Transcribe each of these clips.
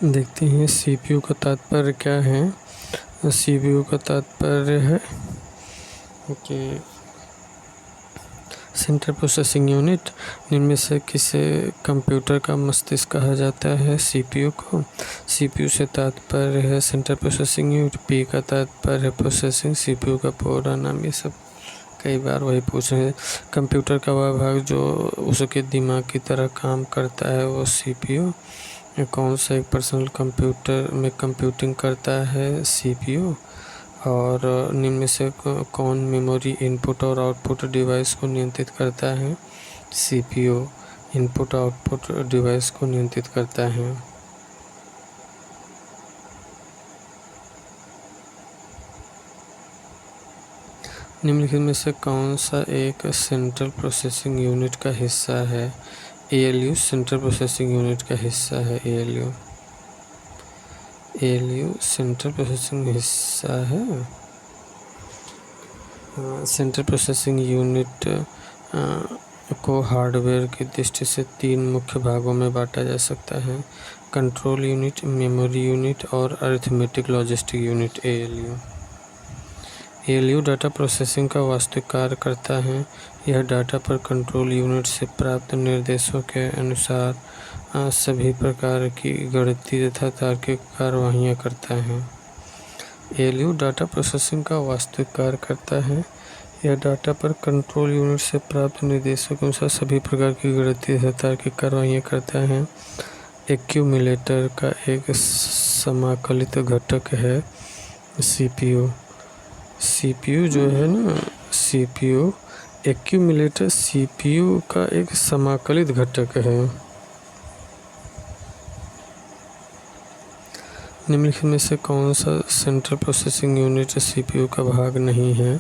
देखते हैं सीपीयू का तात्पर्य क्या है। सीपीयू का तात्पर्य है कि सेंट्रल प्रोसेसिंग यूनिट। इनमें से किसी कंप्यूटर का मस्तिष्क कहा जाता है सीपीयू को। सीपीयू से तात्पर्य है सेंट्रल प्रोसेसिंग यूनिट। पी का तात्पर्य है प्रोसेसिंग। सीपीयू का पूरा नाम। ये सब कई बार वही पूछे हैं। कंप्यूटर का वह भाग जो उसके दिमाग की तरह काम करता है वो सीपीयू। कौन सा एक पर्सनल कंप्यूटर में कंप्यूटिंग करता है सीपीयू। और निम्न में से कौन मेमोरी इनपुट और आउटपुट डिवाइस को नियंत्रित करता है सीपीयू। इनपुट आउटपुट डिवाइस को नियंत्रित करता है। निम्नलिखित में से कौन सा एक सेंट्रल प्रोसेसिंग यूनिट का हिस्सा है। एएलयू सेंट्रल प्रोसेसिंग यूनिट का हिस्सा है। एएलयू सेंट्रल प्रोसेसिंग हिस्सा है। सेंट्रल प्रोसेसिंग यूनिट को हार्डवेयर की दृष्टि से 3 मुख्य भागों में बांटा जा सकता है। कंट्रोल यूनिट, मेमोरी यूनिट और arithmetic logistic unit. ALU data processing का वास्तविक कार्य करता है। यह डाटा पर कंट्रोल यूनिट से प्राप्त निर्देशों के अनुसार सभी प्रकार की गणितीय तथा तार्किक कार्यवाहियाँ करता है। एएलयू डाटा प्रोसेसिंग का वास्तविक कार्य करता है। यह डाटा पर कंट्रोल यूनिट से प्राप्त निर्देशों के अनुसार सभी प्रकार की गणितीय तथा तार्किक कार्यवाहियाँ करता है। एक्यूमुलेटर का एक समाकलित घटक है सीपीयू। सीपीयू जो है ना, सीपीयू एक्यूमुलेटर सीपीयू का एक समाकलित घटक है। निम्नलिखित में से कौन सा सेंट्रल प्रोसेसिंग यूनिट सीपीयू का भाग नहीं है।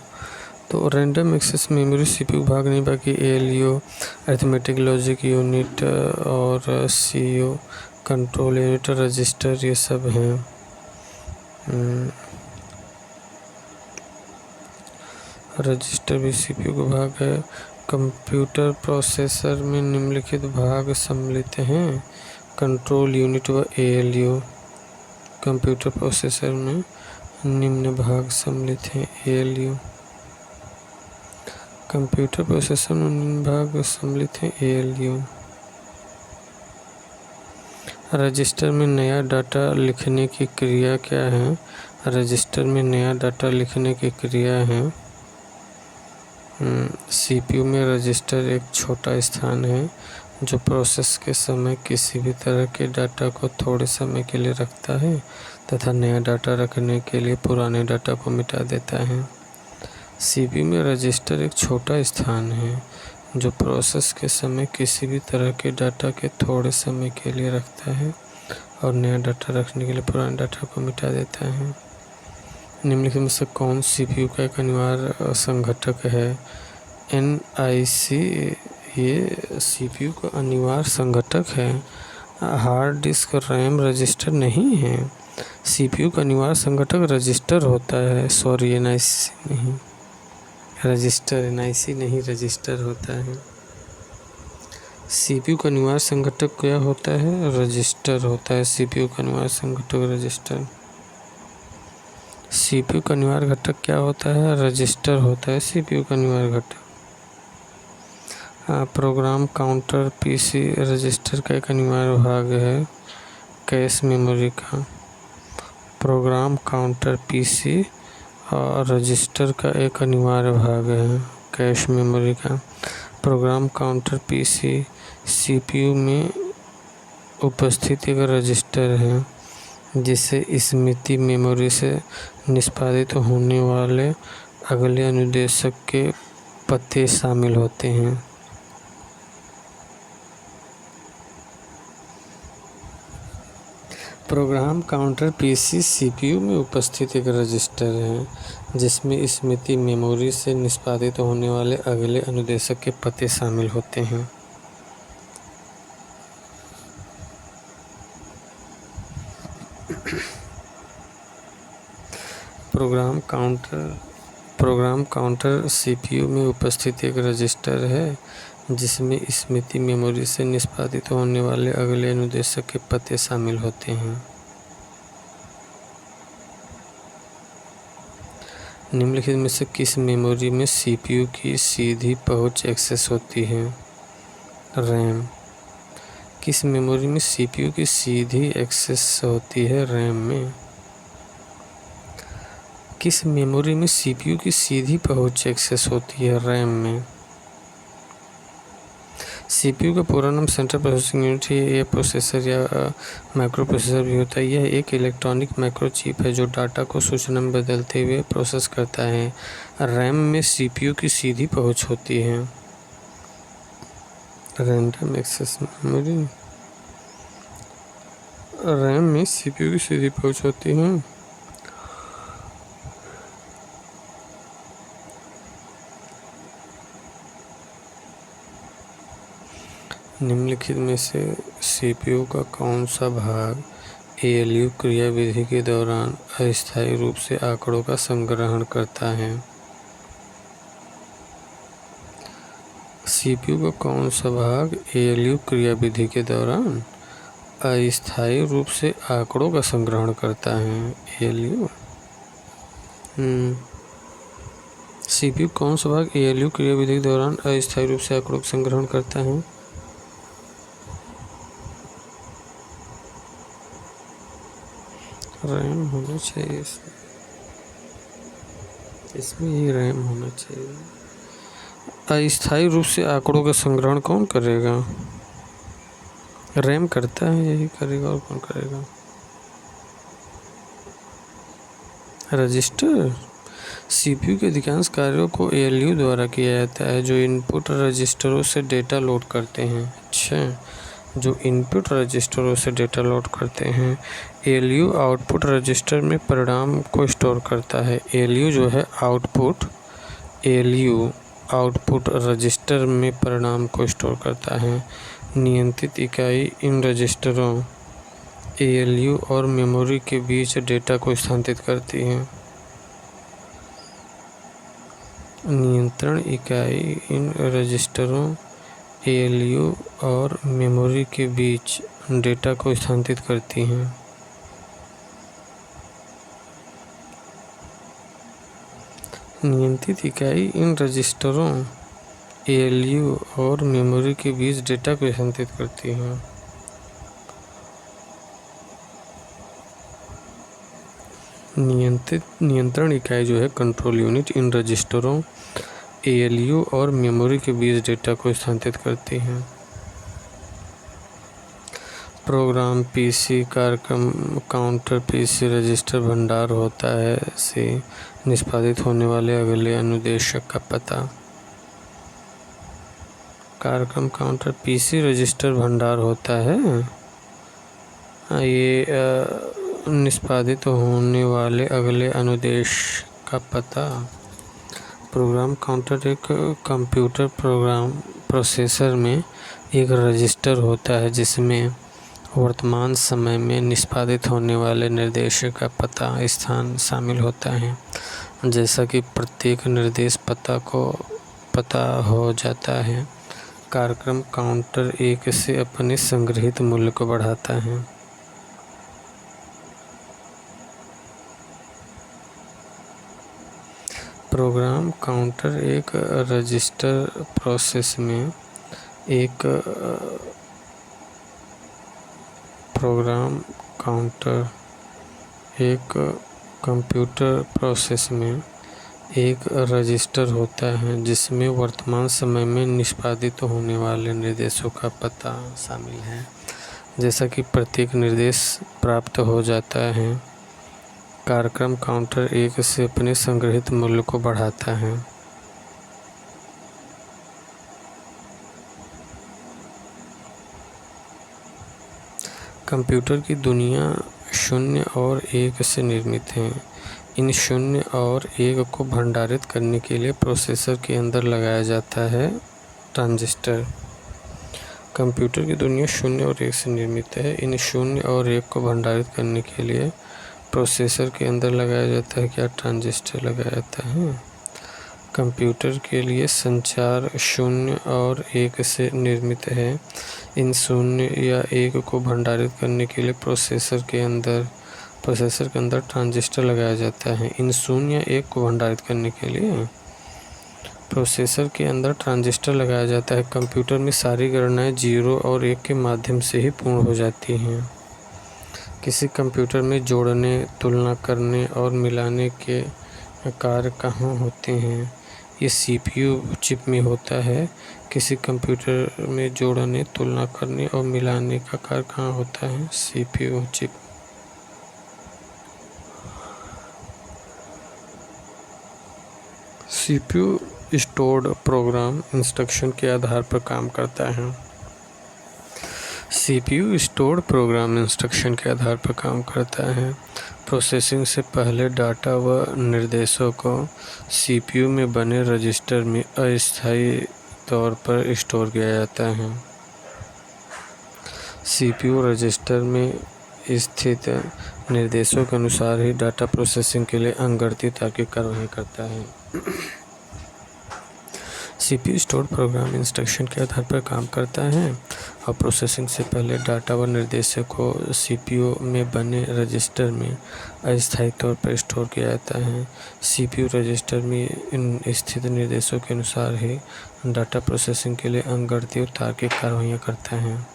तो रैंडम एक्सेस मेमोरी सीपीयू भाग नहीं, बाकी एएलयू, अरिथमेटिक लॉजिक यूनिट और सीयू, कंट्रोल यूनिट, रजिस्टर, ये सब हैं। रजिस्टर भी सीपीयू का भाग है। कंप्यूटर प्रोसेसर में निम्नलिखित भाग सम्मिलित हैं। कंट्रोल यूनिट व एएलयू। कंप्यूटर प्रोसेसर में निम्न भाग सम्मिलित हैं। एएलयू कंप्यूटर प्रोसेसर में निम्न भाग सम्मिलित हैं। एएलयू। रजिस्टर में नया डाटा लिखने की क्रिया क्या है। रजिस्टर में नया डाटा लिखने की क्रिया है। सीपीयू में रजिस्टर एक छोटा स्थान है जो प्रोसेस के समय किसी भी तरह के डाटा को थोड़े समय के लिए रखता है तथा नया डाटा रखने के लिए पुराने डाटा को मिटा देता है। सीपीयू में रजिस्टर एक छोटा स्थान है जो प्रोसेस के समय किसी भी तरह के डाटा के थोड़े समय के लिए रखता है और नया डाटा रखने के लिए पुराने डाटा को मिटा देता है। निम्नलिखित में से कौन सीपीयू का एक अनिवार्य संघटक है। एनआईसी ये सीपीयू का अनिवार्य संघटक है। हार्ड डिस्क, रैम, रजिस्टर नहीं है। सीपीयू का अनिवार्य संघटक रजिस्टर होता है। सॉरी, एनआईसी नहीं, रजिस्टर। एनआईसी नहीं, रजिस्टर होता है। सीपीयू का अनिवार्य संघटक क्या होता है। रजिस्टर होता है। सीपीयू का अनिवार्य संघटक रजिस्टर। सीपीयू का अनिवार्य घटक क्या होता है। रजिस्टर होता है सीपीयू का अनिवार्य घटक। प्रोग्राम काउंटर पीसी रजिस्टर का एक अनिवार्य भाग है। कैश मेमोरी का। प्रोग्राम काउंटर पीसी और रजिस्टर का एक अनिवार्य भाग है कैश मेमोरी का। प्रोग्राम काउंटर पीसी सीपीयू में उपस्थित एक रजिस्टर है जिसे स्मृति मेमोरी से निष्पादित होने वाले अगले अनुदेशक के पते शामिल होते हैं। प्रोग्राम काउंटर पीसी सीपीयू में उपस्थित एक रजिस्टर है जिसमें स्मृति मेमोरी से निष्पादित होने वाले अगले अनुदेशक के पते शामिल होते हैं। प्रोग्राम काउंटर सीपीयू में उपस्थित एक रजिस्टर है जिसमें स्मृति मेमोरी से निष्पादित होने वाले अगले अनुदेशक के पते शामिल होते हैं। निम्नलिखित में से किस मेमोरी में सीपीयू की सीधी पहुंच एक्सेस होती है? रैम। किस मेमोरी में सीपीयू की सीधी एक्सेस होती है? रैम में। किस मेमोरी में सीपीयू की सीधी पहुंच एक्सेस होती है? रैम में। सीपीयू का पूरा नाम सेंट्रल प्रोसेसिंग यूनिट है। यह प्रोसेसर या माइक्रो प्रोसेसर भी होता है। यह एक इलेक्ट्रॉनिक माइक्रो चिप है जो डाटा को सूचना में बदलते हुए प्रोसेस करता है। रैम में सीपीयू की सीधी पहुंच होती है। Random access memory. रैम में सीपीयू की सीधी पहुंच होती है। निम्नलिखित में से सीपीयू का कौन सा भाग एएलयू क्रियाविधि के दौरान अस्थायी रूप से आंकड़ों का संग्रहण करता है? सीपीयू का कौन सा भाग एएलयू क्रियाविधि के दौरान अस्थायी रूप से आंकड़ों का संग्रहण करता है? एएलयू। सीपीयू कौन सा भाग एएलयू क्रियाविधि के दौरान अस्थायी रूप से आंकड़ों का संग्रहण करता है? रैम होना चाहिए इसमें ही रैम होना चाहिए। अस्थायी रूप से आंकड़ों का संग्रहण कौन करेगा? रैम करता है, यही करेगा और कौन करेगा? रजिस्टर। सीपीयू के अधिकांश कार्यों को एएलयू द्वारा किया जाता है जो इनपुट रजिस्टरों से डेटा लोड करते हैं। अच्छा, जो इनपुट रजिस्टरों से डेटा लोड करते हैं। एएलयू आउटपुट रजिस्टर में परिणाम को स्टोर करता है। एएलयू जो है एएलयू आउटपुट रजिस्टर में परिणाम को स्टोर करता है। नियंत्रित इकाई इन रजिस्टरों एएलयू और मेमोरी के बीच डेटा को स्थानांतरित करती है। नियंत्रण इकाई इन रजिस्टरों एएलयू और मेमोरी के बीच डेटा को स्थानांतरित करती हैं। नियंत्रित इकाई इन रजिस्टरों एएलयू और मेमोरी के बीच डेटा को स्थानांतरित करती हैं। नियंत्रण इकाई जो है कंट्रोल यूनिट इन रजिस्टरों एएलयू और मेमोरी के बीच डेटा को स्थानांतरित करती हैं। प्रोग्राम पीसी कार्यक्रम काउंटर पीसी रजिस्टर भंडार होता है से निष्पादित होने वाले अगले अनुदेशक का पता। कार्यक्रम काउंटर पीसी रजिस्टर भंडार होता है। ये निष्पादित होने वाले अगले अनुदेश का पता। प्रोग्राम काउंटर एक कंप्यूटर प्रोग्राम प्रोसेसर में एक रजिस्टर होता है जिसमें वर्तमान समय में निष्पादित होने वाले निर्देश का स्थान शामिल होता है। जैसा कि प्रत्येक निर्देश पता हो जाता है, कार्यक्रम काउंटर एक से अपने संग्रहीत मूल्य को बढ़ाता है। प्रोग्राम काउंटर एक रजिस्टर प्रोसेस में एक प्रोग्राम काउंटर एक कंप्यूटर प्रोसेस में एक रजिस्टर होता है जिसमें वर्तमान समय में निष्पादित होने वाले निर्देशों का पता शामिल है। जैसा कि प्रत्येक निर्देश प्राप्त हो जाता है, कार्यक्रम काउंटर एक से अपने संग्रहीत मूल्य को बढ़ाता है। कंप्यूटर की दुनिया शून्य और एक से निर्मित है। इन शून्य और एक को भंडारित करने के लिए प्रोसेसर के अंदर लगाया जाता है ट्रांजिस्टर। कंप्यूटर की दुनिया शून्य और एक से निर्मित है। इन शून्य और एक को भंडारित करने के लिए प्रोसेसर के अंदर लगाया जाता है क्या? ट्रांजिस्टर लगाया जाता है। कंप्यूटर के लिए संचार 0 और 1 से निर्मित है। इन 0 या 1 को भंडारित करने के लिए प्रोसेसर के अंदर ट्रांजिस्टर लगाया जाता है। इन 0 या 1 को भंडारित करने के लिए प्रोसेसर के अंदर ट्रांजिस्टर लगाया जाता है। कंप्यूटर में सारी गणनाएं 0 और 1 के माध्यम से ही पूर्ण हो जाती हैं। किसी कंप्यूटर में जोड़ने, तुलना करने और मिलाने के कार्य कहाँ होते हैं? ये CPU चिप में होता है। किसी कंप्यूटर में जोड़ने, तुलना करने और मिलाने का कार्य कहाँ होता है? CPU chip. CPU stored program instruction के आधार पर काम करता है। CPU स्टोर्ड प्रोग्राम इंस्ट्रक्शन के आधार पर काम करता है। प्रोसेसिंग से पहले डाटा व निर्देशों को CPU में बने रजिस्टर में अस्थायी तौर पर स्टोर किया जाता है। CPU रजिस्टर में स्थित निर्देशों के अनुसार ही डाटा प्रोसेसिंग के लिए अनगिनत तार्किक कार्रवाई करता है। CPU स्टोर्ड प्रोग्राम इंस्ट्रक्शन के आधार पर काम करता है और प्रोसेसिंग से पहले डाटा व निर्देशों को CPU में बने रजिस्टर में अस्थायी तौर पर स्टोर किया जाता है। CPU रजिस्टर में इन स्थित निर्देशों के अनुसार ही डाटा प्रोसेसिंग के लिए अनगिनत तार्किक कार्रवाइयाँ करता है।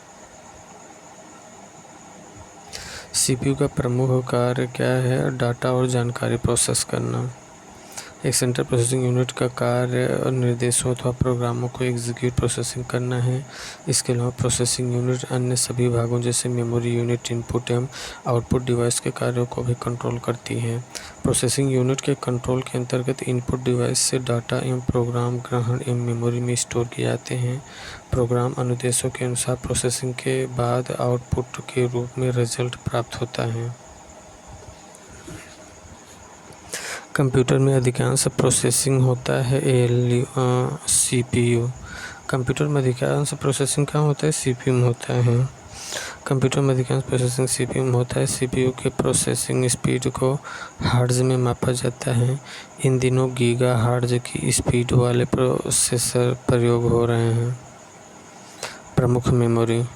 CPU का प्रमुख कार्य क्या है? डाटा और जानकारी प्रोसेस करना। एक सेंट्रल प्रोसेसिंग यूनिट का कार्य निर्देशों अथवा प्रोग्रामों को एग्जीक्यूट प्रोसेसिंग करना है। इसके अलावा प्रोसेसिंग यूनिट अन्य सभी भागों जैसे मेमोरी यूनिट, इनपुट एवं आउटपुट डिवाइस के कार्यों को भी कंट्रोल करती है। प्रोसेसिंग यूनिट के कंट्रोल के अंतर्गत इनपुट डिवाइस से डाटा एवं प्रोग्राम ग्रहण एवं मेमोरी में स्टोर किए जाते हैं। प्रोग्राम अनुदेशों के अनुसार प्रोसेसिंग के बाद आउटपुट के रूप में रिजल्ट प्राप्त होता है। कंप्यूटर में अधिकांश प्रोसेसिंग होता है CPU। कंप्यूटर में अधिकांश प्रोसेसिंग कहाँ होता है? CPU में होता है। कंप्यूटर में अधिकांश प्रोसेसिंग CPU में होता है। CPU के प्रोसेसिंग स्पीड को हर्ट्ज में मापा जाता है। इन दिनों गीगा हर्ट्ज की स्पीड वाले प्रोसेसर प्रयोग हो रहे हैं। प्रमुख मेमोरी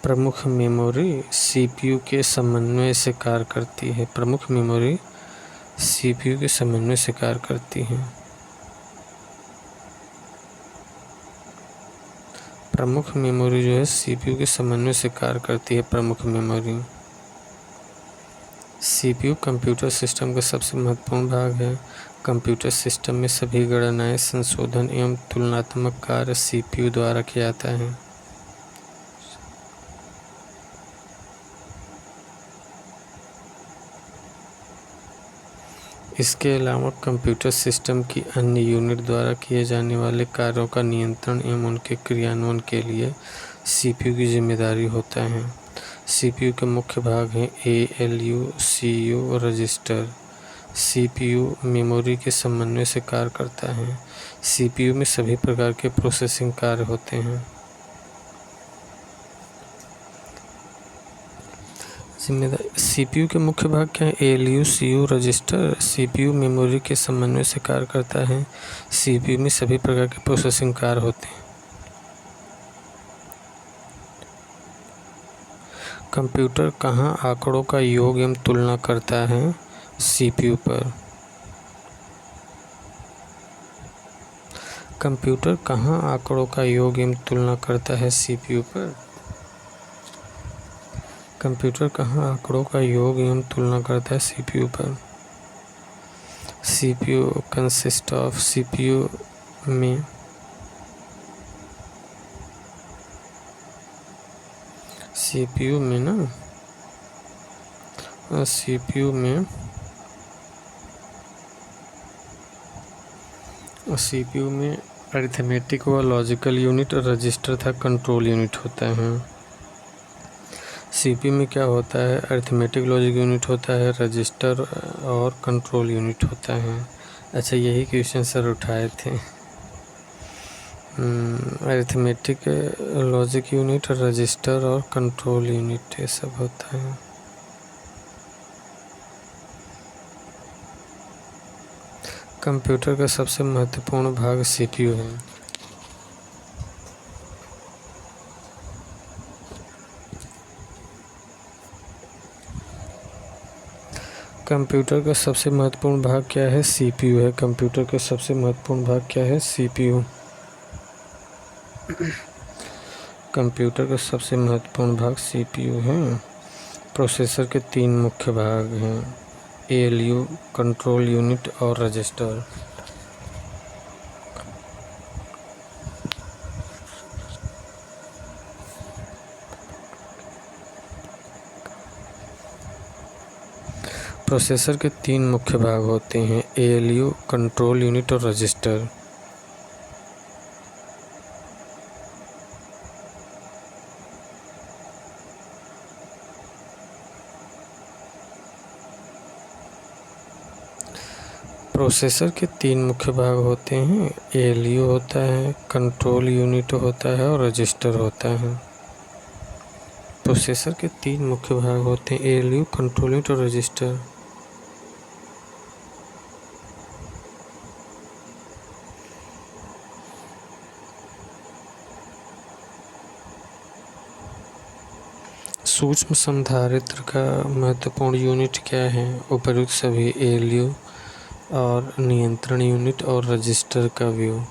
प्रमुख मेमोरी CPU के समन्वय से कार्य करती है। प्रमुख मेमोरी CPU के समन्वय से कार्य करती है। प्रमुख मेमोरी जो है CPU के समन्वय से कार्य करती है। प्रमुख मेमोरी CPU कंप्यूटर सिस्टम का सबसे महत्वपूर्ण भाग है। कंप्यूटर सिस्टम में सभी गणनाएं, संशोधन एवं तुलनात्मक कार्य CPU द्वारा किया जाता है। इसके अलावा कंप्यूटर सिस्टम की अन्य यूनिट द्वारा किए जाने वाले कार्यों का नियंत्रण एवं उनके क्रियान्वयन के लिए CPU की जिम्मेदारी होता है। CPU के मुख्य भाग हैं ALU, CU और रजिस्टर। CPU मेमोरी के समन्वय से कार्य करता है। CPU में सभी प्रकार के प्रोसेसिंग कार्य होते हैं। CPU के मुख्य भाग क्या है? ALU, CU, register. CPU memory के समन्वय से कार्य करता है। CPU में सभी प्रकार के प्रोसेसिंग कार्य होते हैं। कंप्यूटर कहाँ आंकड़ों का योग एवं तुलना करता है? CPU पर। कंप्यूटर कहाँ आंकड़ों का योग एवं तुलना करता है? CPU पर। कंप्यूटर कहाँ आंकड़ों का योग एवं तुलना करता है? CPU पर। CPU कंसिस्ट ऑफ CPU में CPU में अरिथमेटिक व लॉजिकल यूनिट, रजिस्टर तथा कंट्रोल यूनिट होता है। CPU में क्या होता है? अरिथमेटिक लॉजिक यूनिट होता है, रजिस्टर और कंट्रोल यूनिट होता है। अच्छा, यही क्वेश्चन सर उठाए थे। अरिथमेटिक, लॉजिक यूनिट, रजिस्टर और कंट्रोल यूनिट, ये सब होता है। कंप्यूटर का सबसे महत्वपूर्ण भाग सीपीयू है। कंप्यूटर का सबसे महत्वपूर्ण भाग क्या है? सीपीयू है। कंप्यूटर का सबसे महत्वपूर्ण भाग क्या है? सीपीयू। कंप्यूटर का सबसे महत्वपूर्ण भाग सीपीयू है। प्रोसेसर के 3 मुख्य भाग हैं, एएलयू, कंट्रोल यूनिट और रजिस्टर। प्रोसेसर के 3 मुख्य भाग होते हैं, एएलयू, कंट्रोल यूनिट और रजिस्टर। प्रोसेसर के 3 मुख्य भाग होते हैं, एएलयू होता है, कंट्रोल यूनिट होता है और रजिस्टर होता है। प्रोसेसर के 3 मुख्य भाग होते हैं, एएलयू, कंट्रोल यूनिट और रजिस्टर। सूक्ष्म संधारित्र का महत्वपूर्ण यूनिट क्या है? उपर्युक्त सभी, एएलयू और नियंत्रण यूनिट और रजिस्टर का व्यू।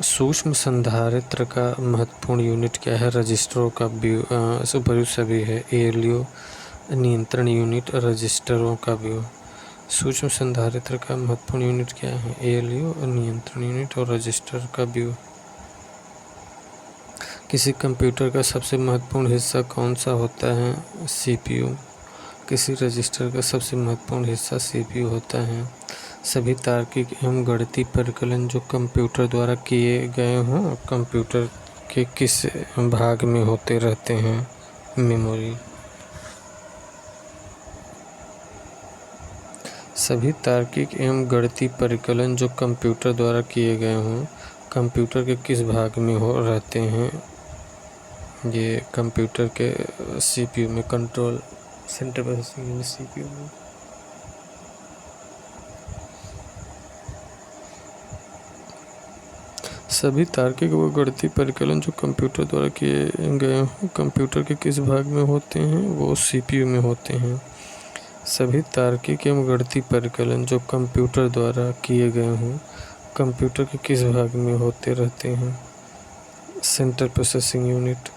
सूक्ष्म संधारित्र का महत्वपूर्ण यूनिट क्या है? रजिस्टरों का व्यू। उपर्युक्त सभी है, एएलयू, नियंत्रण यूनिट, रजिस्टरों का व्यू। सूक्ष्म संधारित्र का महत्वपूर्ण यूनिट क्या है? एएलयू, नियंत्रण यूनिट और रजिस्टर का व्यू। किसी कंप्यूटर का सबसे महत्वपूर्ण हिस्सा कौन सा होता है? सीपीयू। किसी रजिस्टर का सबसे महत्वपूर्ण हिस्सा सीपीयू होता है। सभी तार्किक एवं गणितीय परिकलन जो कंप्यूटर द्वारा किए गए हों, कंप्यूटर के किस भाग में होते रहते हैं? मेमोरी। सभी तार्किक एवं गणितीय परिकलन जो कंप्यूटर द्वारा किए गए हों, कंप्यूटर के किस भाग में हो रहते हैं? ये कंप्यूटर के सीपीयू में, control centre processing unit CPU में। सभी तार्किक व गणितीय परिकलन जो कंप्यूटर द्वारा किए गए हों, कंप्यूटर के किस भाग में होते हैं? वो सीपीयू में होते हैं। सभी तार्किक एवं गणितीय परिकलन जो कंप्यूटर द्वारा किए गए हों, कंप्यूटर के किस भाग में होते रहते हैं? Central processing unit.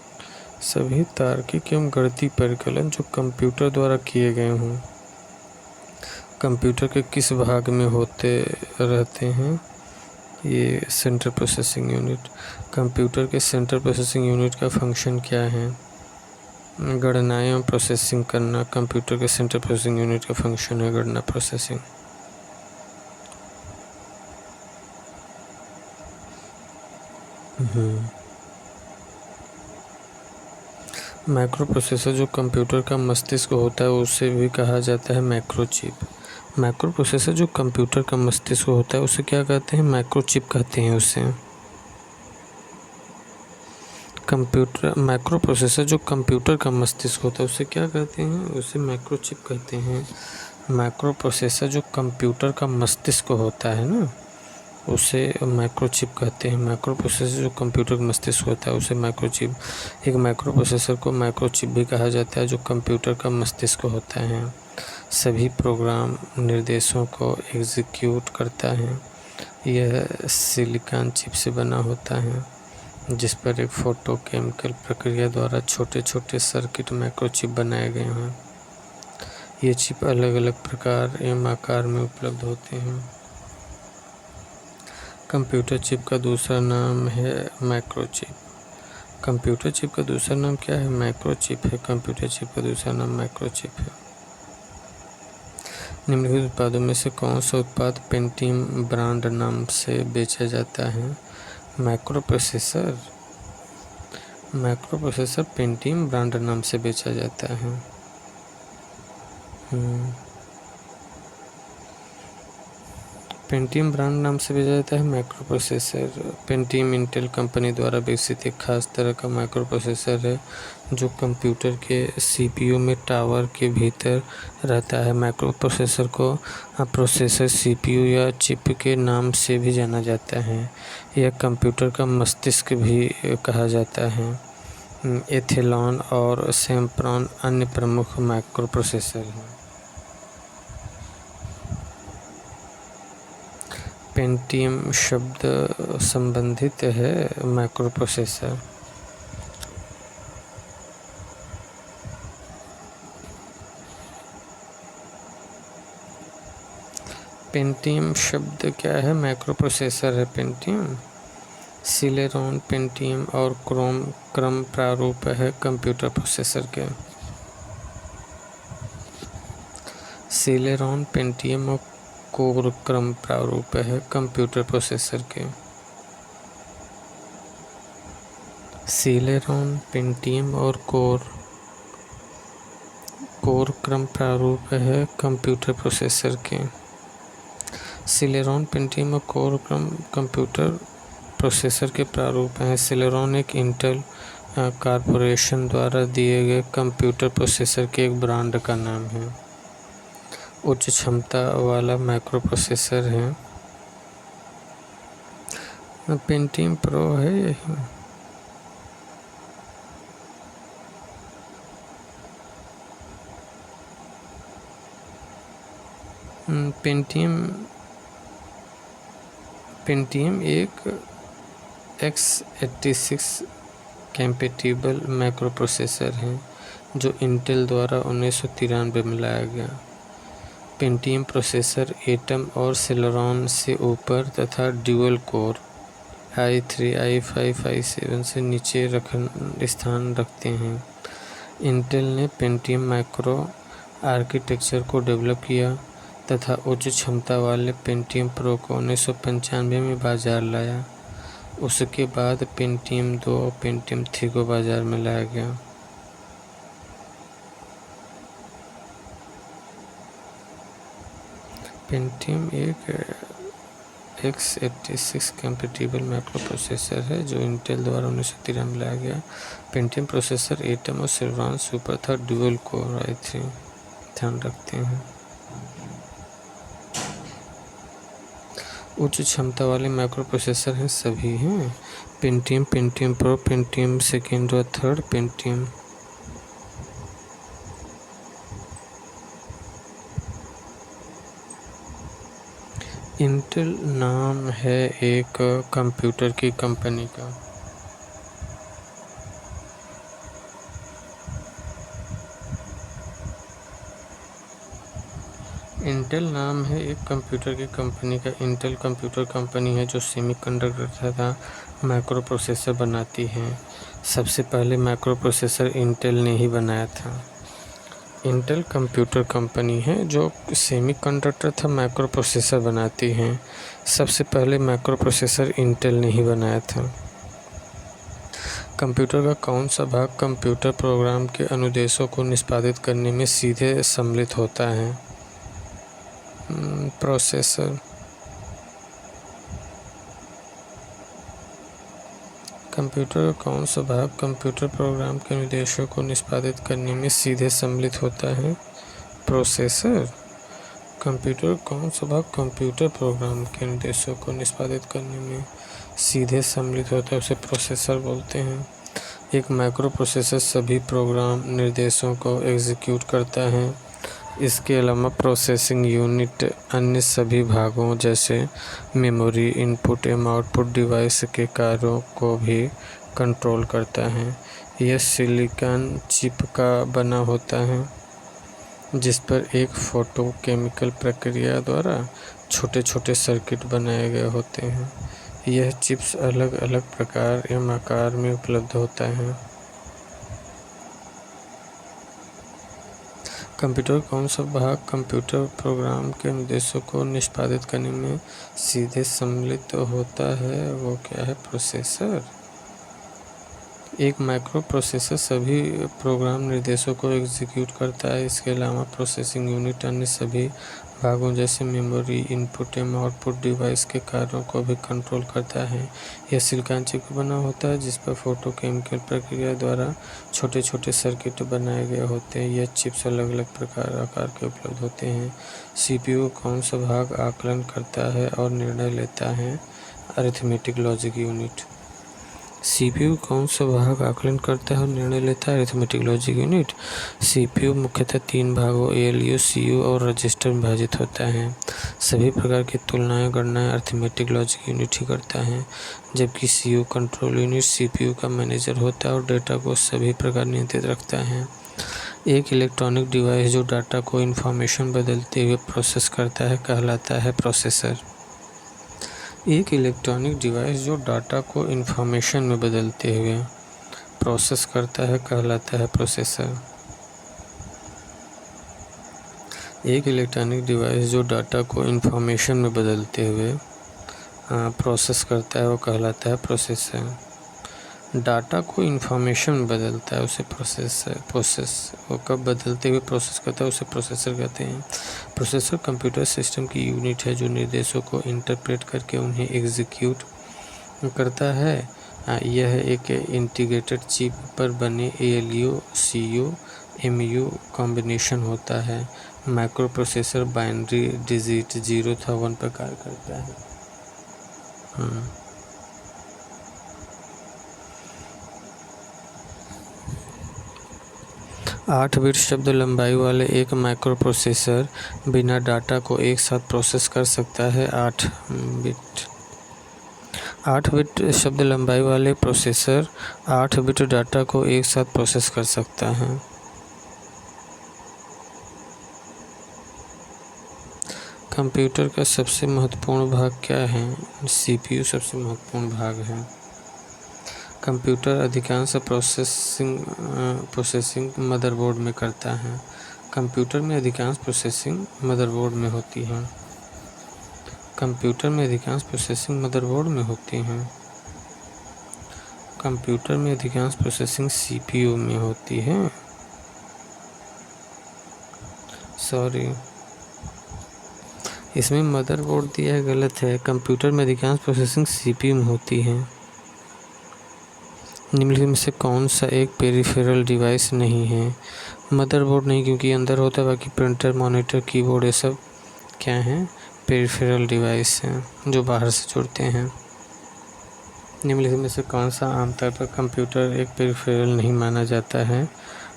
सभी तार्किक एवं गणितीय परिकलन जो कंप्यूटर द्वारा किए गए हों, कंप्यूटर के किस भाग में होते रहते हैं? ये सेंट्रल प्रोसेसिंग यूनिट। कंप्यूटर के सेंट्रल प्रोसेसिंग यूनिट का फंक्शन क्या है? गणना एवं प्रोसेसिंग करना। कंप्यूटर के सेंट्रल प्रोसेसिंग यूनिट का फंक्शन है गणना, प्रोसेसिंग। माइक्रो प्रोसेसर जो कंप्यूटर का मस्तिष्क होता है उसे भी कहा जाता है माइक्रोचिप। माइक्रो प्रोसेसर जो कंप्यूटर का मस्तिष्क होता है उसे क्या कहते हैं? माइक्रोचिप कहते हैं उसे। कंप्यूटर माइक्रो प्रोसेसर जो कंप्यूटर का मस्तिष्क होता है उसे क्या कहते हैं? उसे माइक्रोचिप कहते हैं। माइक्रो प्रोसेसर जो कंप्यूटर का मस्तिष्क होता है ना, उसे माइक्रोचिप कहते हैं। माइक्रो प्रोसेसर जो कंप्यूटर का मस्तिष्क होता है उसे माइक्रोचिप। एक माइक्रो प्रोसेसर को माइक्रोचिप भी कहा जाता है जो कंप्यूटर का मस्तिष्क होता है। सभी प्रोग्राम निर्देशों को एग्जीक्यूट करता है। यह सिलिकॉन चिप से बना होता है जिस पर एक फोटोकेमिकल प्रक्रिया द्वारा छोटे छोटे सर्किट माइक्रोचिप बनाए गए हैं। ये चिप अलग अलग प्रकार एवं आकार में उपलब्ध होते हैं। कंप्यूटर चिप का दूसरा नाम है माइक्रोचिप। कंप्यूटर चिप का दूसरा नाम क्या है? माइक्रोचिप है। कंप्यूटर चिप का दूसरा नाम माइक्रोचिप है। निम्नलिखित उत्पादों में से कौन सा उत्पाद पेंटियम ब्रांड नाम से बेचा जाता है? माइक्रो प्रोसेसर पेंटियम ब्रांड नाम से बेचा जाता है। पेंटियम ब्रांड नाम से भी जाता है micro processor. Pentium Intel company द्वारा विकसित एक खास तरह का माइक्रो प्रोसेसर है जो कंप्यूटर के सीपीयू में टावर के भीतर रहता है। माइक्रो प्रोसेसर को प्रोसेसर सीपीयू या चिप के नाम से भी जाना जाता है। यह कंप्यूटर का मस्तिष्क भी कहा जाता है। एथेलॉन और सेम्प्रॉन अन्य प्रमुख माइक्रो प्रोसेसर हैं। पेंटियम शब्द संबंधित है माइक्रो प्रोसेसर। पेंटियम शब्द क्या है? माइक्रो प्रोसेसर है पेंटियम। सिलेरॉन, पेंटियम और क्रोम क्रम प्रारूप है कंप्यूटर प्रोसेसर के। सिलेरॉन, पेंटियम और कोर क्रम प्रारूप है कंप्यूटर प्रोसेसर के। सिलेरॉन, पेंटियम और कोर क्रम प्रारूप है कंप्यूटर प्रोसेसर के। सिलेरॉन, पेंटियम और कोर क्रम कंप्यूटर प्रोसेसर के प्रारूप हैं। सिलेरॉन एक इंटेल कॉर्पोरेशन द्वारा दिए गए कंप्यूटर प्रोसेसर के एक ब्रांड का नाम है। उच्च क्षमता वाला माइक्रो प्रोसेसर है। पेंटियम प्रो है यही। पेंटियम एक x86 कंपैटिबल माइक्रो प्रोसेसर है जो इंटेल द्वारा 1993 में लाया गया। पेंटियम प्रोसेसर एटम और सिलेरॉन से ऊपर तथा dual core i3, i5, i7 से नीचे स्थान रखते हैं। इंटेल ने पेंटियम माइक्रो आर्किटेक्चर को डेवलप किया तथा उच्च क्षमता वाले पेंटियम प्रो को 1995 में बाजार लाया। उसके बाद पेंटियम 2 और पेंटियम 3 को बाजार में लाया गया। पेंटियम एक x86 कंपैटिबल माइक्रो प्रोसेसर है जो इंटेल द्वारा 1993 में लाया गया। पेंटियम प्रोसेसर एटम और सिलेरॉन से ऊपर था ड्यूअल कोर i3 ध्यान रखते हैं। उच्च क्षमता वाले माइक्रो प्रोसेसर हैं सभी हैं Pentium, Pentium pro, Pentium second और थर्ड, पेंटियम। इंटेल नाम है एक कंप्यूटर की कंपनी का। इंटेल नाम है एक कंप्यूटर की कंपनी का। इंटेल कंप्यूटर कंपनी है जो सेमीकंडक्टर तथा माइक्रो प्रोसेसर बनाती है। सबसे पहले माइक्रो प्रोसेसर इंटेल ने ही बनाया था। इंटेल कंप्यूटर कंपनी है जो सेमीकंडक्टर तथा माइक्रो प्रोसेसर बनाती है। सबसे पहले माइक्रो प्रोसेसर इंटेल ने ही बनाया था। कंप्यूटर का कौन सा भाग कंप्यूटर प्रोग्राम के अनुदेशों को निष्पादित करने में सीधे सम्मिलित होता है? प्रोसेसर। कंप्यूटर का कौन सा भाग कंप्यूटर प्रोग्राम के निर्देशों को निष्पादित करने में सीधे सम्मिलित होता है? प्रोसेसर। कंप्यूटर कौन सा भाग कंप्यूटर प्रोग्राम के निर्देशों को निष्पादित करने में सीधे सम्मिलित होता है उसे प्रोसेसर बोलते हैं। एक माइक्रो प्रोसेसर सभी प्रोग्राम निर्देशों को एग्जीक्यूट करता है। इसके अलावा प्रोसेसिंग यूनिट अन्य सभी भागों जैसे मेमोरी, इनपुट एवं आउटपुट डिवाइस के कार्यों को भी कंट्रोल करता है। यह सिलिकॉन चिप का बना होता है जिस पर एक फोटोकेमिकल प्रक्रिया द्वारा छोटे छोटे सर्किट बनाए गए होते हैं। यह चिप्स अलग अलग प्रकार एवं आकार में उपलब्ध होता है। कंप्यूटर कौन सा भाग कंप्यूटर प्रोग्राम के निर्देशों को निष्पादित करने में सीधे सम्मिलित होता है? वो क्या है? प्रोसेसर। एक माइक्रो प्रोसेसर सभी प्रोग्राम निर्देशों को एग्जीक्यूट करता है। इसके अलावा प्रोसेसिंग यूनिट अन्य सभी भागों जैसे मेमोरी, इनपुट एवं आउटपुट डिवाइस के कार्यों को भी कंट्रोल करता है। यह सिलिकॉन चिप का बना होता है जिस पर फोटोकेमिकल प्रक्रिया द्वारा छोटे छोटे सर्किट बनाए गए होते हैं। यह चिप्स अलग अलग प्रकार आकार के उपलब्ध होते हैं। सीपीयू कौन सा भाग आकलन करता है और निर्णय लेता है? Arithmetic logic unit. सीपीयू कौन सा भाग आकलन करता है और निर्णय लेता है? Arithmetic logic unit. सीपीयू मुख्यतः 3 भागों एएलयू, सीयू और रजिस्टर विभाजित होता है। सभी प्रकार की तुलनाएं गणनाएं अरिथमेटिक लॉजिक यूनिट ही करता है, जबकि सीयू कंट्रोल यूनिट सीपीयू का मैनेजर होता है और डेटा को सभी प्रकार नियंत्रित रखता है। एक इलेक्ट्रॉनिक डिवाइस जो डाटा को इंफॉर्मेशन बदलते हुए प्रोसेस करता है कहलाता है प्रोसेसर। एक इलेक्ट्रॉनिक डिवाइस जो डाटा को इंफॉर्मेशन में बदलते हुए प्रोसेस करता है कहलाता है प्रोसेसर। एक इलेक्ट्रॉनिक डिवाइस जो डाटा को इंफॉर्मेशन में बदलते हुए प्रोसेस करता है वो कहलाता है प्रोसेसर। डाटा को इंफॉर्मेशन में बदलता है उसे प्रोसेस वो कब बदलते हुए प्रोसेस करता है उसे प्रोसेसर कहते हैं। प्रोसेसर कंप्यूटर सिस्टम की यूनिट है जो निर्देशों को इंटरप्रेट करके उन्हें एग्जीक्यूट करता है। यह एक इंटीग्रेटेड चिप पर बने एएलयू, सीयू, एमयू कॉम्बिनेशन होता है। माइक्रो प्रोसेसर बाइनरी डिजिट 0 था 1 पर कार्य करता है। 8 बिट शब्द लंबाई वाले एक माइक्रो प्रोसेसर बिना डाटा को एक साथ प्रोसेस कर सकता है। 8 बिट शब्द लंबाई वाले प्रोसेसर 8 बिट डाटा को एक साथ प्रोसेस कर सकता है। कंप्यूटर का सबसे महत्वपूर्ण भाग क्या है? सीपीयू सबसे महत्वपूर्ण भाग है। कंप्यूटर अधिकांश प्रोसेसिंग मदरबोर्ड में करता है। कंप्यूटर में अधिकांश प्रोसेसिंग मदरबोर्ड में होती है। कंप्यूटर में अधिकांश प्रोसेसिंग मदरबोर्ड में होती हैं। कंप्यूटर में अधिकांश प्रोसेसिंग सीपीयू में होती है। सॉरी, इसमें मदरबोर्ड दिया है, गलत है। कंप्यूटर में अधिकांश प्रोसेसिंग सीपीयू में होती है। निम्नलिखित में से कौन सा एक पेरिफेरल डिवाइस नहीं है? मदरबोर्ड नहीं, क्योंकि अंदर होता है। बाकी प्रिंटर, मॉनिटर, कीबोर्ड ये सब क्या हैं? पेरिफेरल डिवाइस हैं जो बाहर से जुड़ते हैं। निम्नलिखित में से कौन सा आमतौर पर कंप्यूटर एक पेरिफेरल नहीं माना जाता है?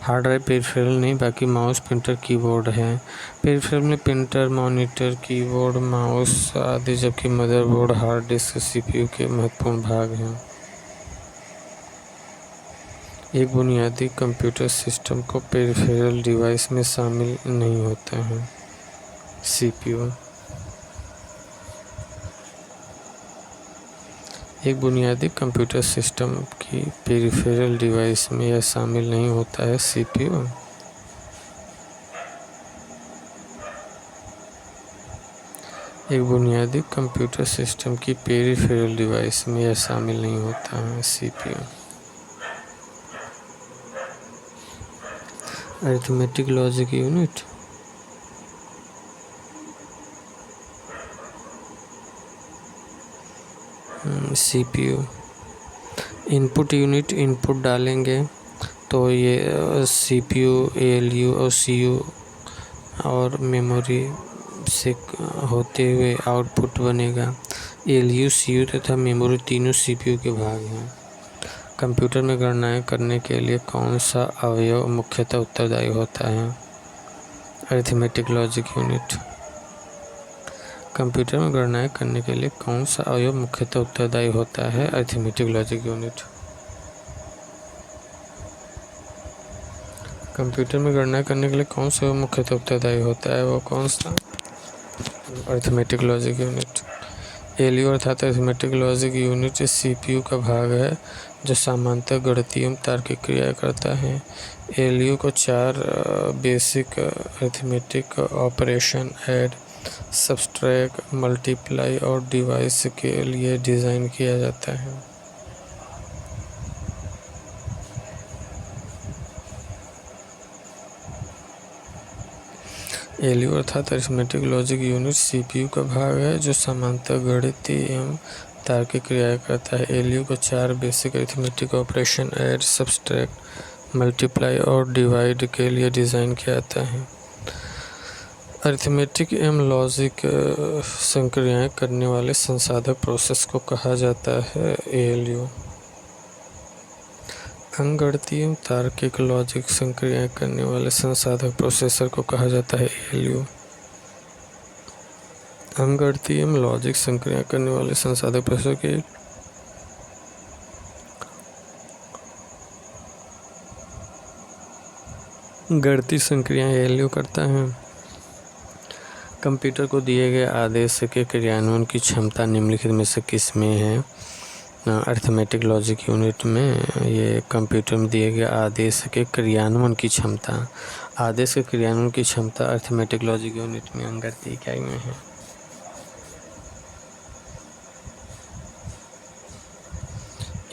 हार्ड ड्राइव पेरिफेरल नहीं, बाकी माउस, प्रिंटर, कीबोर्ड है। पेरिफेरल में प्रिंटर, मॉनिटर, कीबोर्ड, माउस आदि, जबकि मदरबोर्ड, हार्ड डिस्क, सीपीयू के महत्वपूर्ण भाग हैं। एक बुनियादी कंप्यूटर सिस्टम को पेरिफेरल डिवाइस में शामिल नहीं होता है। सीपीयू एक बुनियादी कंप्यूटर सिस्टम की पेरिफेरल डिवाइस में यह शामिल नहीं होता है। सीपीयू एक बुनियादी कंप्यूटर सिस्टम की पेरिफेरल डिवाइस में यह शामिल नहीं होता है। CPU arithmetic logic unit CPU input unit input डालेंगे तो ये सीपीयू, एएलयू और सीयू और मेमोरी से होते हुए आउटपुट बनेगा। एएलयू, सीयू तथा मेमोरी तीनों सीपीयू के भाग हैं। कंप्यूटर में गणनाएं करने के लिए कौन सा अवयव मुख्यतः उत्तरदायी होता है? अरिथमेटिक लॉजिक यूनिट कंप्यूटर में गणनाएं करने के लिए कौन सा अवयव मुख्यतः उत्तरदायी होता है? अरिथमेटिक लॉजिक यूनिट कंप्यूटर में गणना करने के लिए कौन सा मुख्यतः उत्तरदायी होता है? वो कौन सा? Arithmetic logic unit. एएलयू अर्थात अरिथमेटिक लॉजिक यूनिट सीपीयू का भाग है जो समांतर गणितीय तार्किक क्रियाएं करता है। एएलयू को 4 basic arithmetic operation add, subtract, multiply और डिवाइस के लिए डिज़ाइन किया जाता है। एलयू अर्थात अरिथमेटिक लॉजिक यूनिट सीपीयू का भाग है जो सामान्यतः गणितीय एवं तार्किक क्रियाएं करता है। एलयू को 4 basic arithmetic operation add, subtract, multiply और डिवाइड के लिए डिज़ाइन किया जाता है। अरिथमेटिक एवं लॉजिक संक्रियाएं करने वाले संसाधक प्रोसेस को कहा जाता है एएलयू। अंकगणितीय एवं तार्किक लॉजिक संक्रियाएं करने वाले संसाधक प्रोसेसर को कहा जाता है एएलयू। अंकगणितीय एवं लॉजिक संक्रियाएं करने वाले संसाधक प्रोसेसर के गणितीय संक्रियाएं एएलयू करता है। कंप्यूटर को दिए गए आदेश के क्रियान्वयन की क्षमता निम्नलिखित में से किस में है? अरिथमेटिक लॉजिक यूनिट में ये कंप्यूटर में दिए गए आदेश के क्रियान्वयन की क्षमता, आदेश के क्रियान्वयन की क्षमता अरिथमेटिक लॉजिक यूनिट में अंकगणितीय इकाई में है।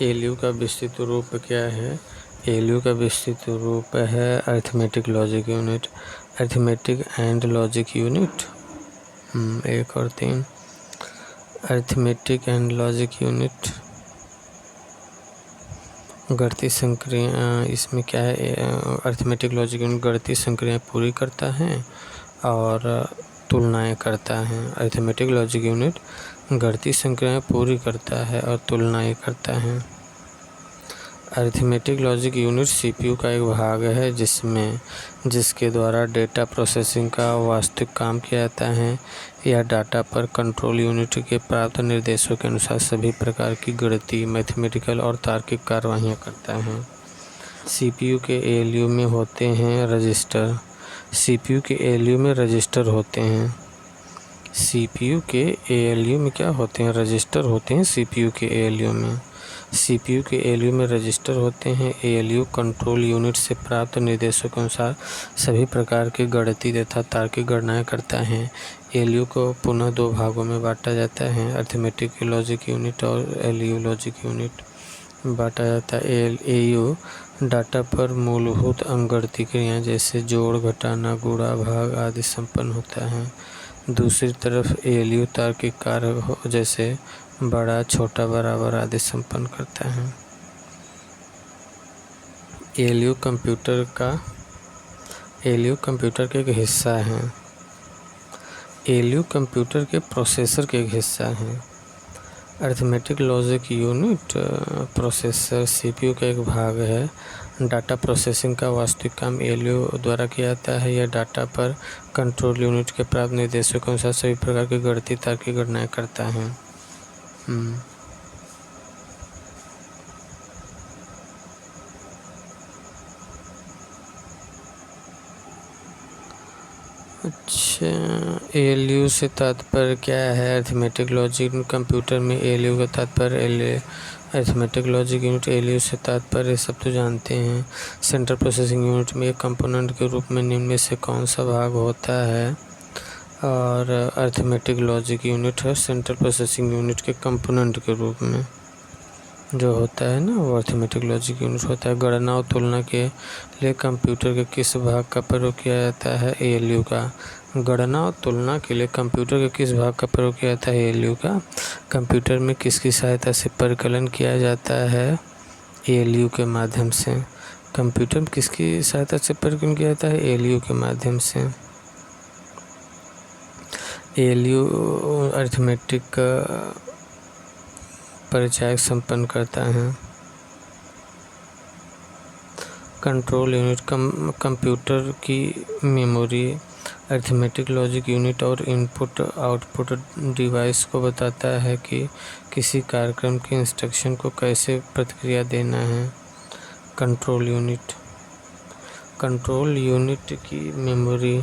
एएलयू का विस्तृत रूप क्या है? एएलयू का विस्तृत रूप है arithmetic logic unit, arithmetic and logic unit. 1 और 3 अरिथमेटिक एंड लॉजिक यूनिट गणितीय संक्रिया, इसमें क्या है? अरिथमेटिक लॉजिक यूनिट गणितीय संक्रियाएं पूरी करता है और तुलनाएं करता है। अरिथमेटिक लॉजिक यूनिट गणितीय संक्रियाएं पूरी करता है और तुलनाएं करता है। अरिथमेटिक लॉजिक यूनिट सीपीयू का एक भाग है जिसके द्वारा डेटा प्रोसेसिंग का वास्तविक काम किया जाता है। यह डाटा पर कंट्रोल यूनिट के प्राप्त निर्देशों के अनुसार सभी प्रकार की गणितीय, मैथमेटिकल और तार्किक कार्यवाहियाँ करता है। सीपीयू के एएलयू में होते हैं रजिस्टर। सीपीयू के एएलयू में रजिस्टर होते हैं। सीपीयू के एएलयू में क्या होते हैं? रजिस्टर होते हैं सीपीयू के एएलयू में। सीपीयू के एएलयू में रजिस्टर होते हैं। एएलयू कंट्रोल यूनिट से प्राप्त निर्देशों के अनुसार सभी प्रकार की गणितीय तथा तार्किक गणनाएं करता है। एएलयू को पुनः 2 भागों में बांटा जाता है, अरिथमेटिक लॉजिक यूनिट और एलयू लॉजिक यूनिट बांटा जाता है। एएलयू डाटा पर मूलभूत अंकगणितीय क्रियाएं जैसे जोड़, घटाना, गुणा, भाग आदि संपन्न होता है। दूसरी तरफ एएलयू तार्किक कार्य जैसे बड़ा, छोटा, बराबर आदि संपन्न करता है। एएलयू कंप्यूटर का एक हिस्सा है। एएलयू कंप्यूटर के प्रोसेसर का एक हिस्सा है। Arithmetic logic unit processor CPU का एक भाग है। डाटा प्रोसेसिंग का वास्तविक काम एएलयू द्वारा किया जाता है। यह डाटा पर कंट्रोल यूनिट के प्राप्त निर्देशों के अनुसार सभी प्रकार की गणितीय तार्किक गणनाएं करता है। अच्छा, एएलयू से तात्पर्य क्या है? अरिथमेटिक लॉजिक कंप्यूटर में एएलयू का तात्पर्य अरिथमेटिक लॉजिक यूनिट एएलयू से तात्पर्य सब तो जानते हैं। सेंट्रल प्रोसेसिंग यूनिट में एक कंपोनेंट के रूप में निम्न में से कौन सा भाग होता है? और अरिथमेटिक लॉजिक यूनिट है सेंट्रल प्रोसेसिंग यूनिट के कंपोनेंट के रूप में जो होता है ना, वो अरिथमेटिक लॉजिक यूनिट होता है। गणना और तुलना के लिए कंप्यूटर के किस भाग का प्रयोग किया जाता है? एएलयू का। गणना और तुलना के लिए कंप्यूटर के किस भाग का प्रयोग किया जाता है? एएलयू का। कंप्यूटर में किसकी सहायता से परिकलन किया जाता है? एएलयू के माध्यम से। कंप्यूटर में किसकी सहायता से परिकलन किया जाता है? एएलयू के माध्यम से। एएलयू अरिथमेटिक का परिचायक संपन्न करता है। कंट्रोल यूनिट कंप्यूटर की मेमोरी, अरिथमेटिक लॉजिक यूनिट और इनपुट आउटपुट डिवाइस को बताता है कि किसी कार्यक्रम के इंस्ट्रक्शन को कैसे प्रतिक्रिया देना है। कंट्रोल यूनिट की मेमोरी,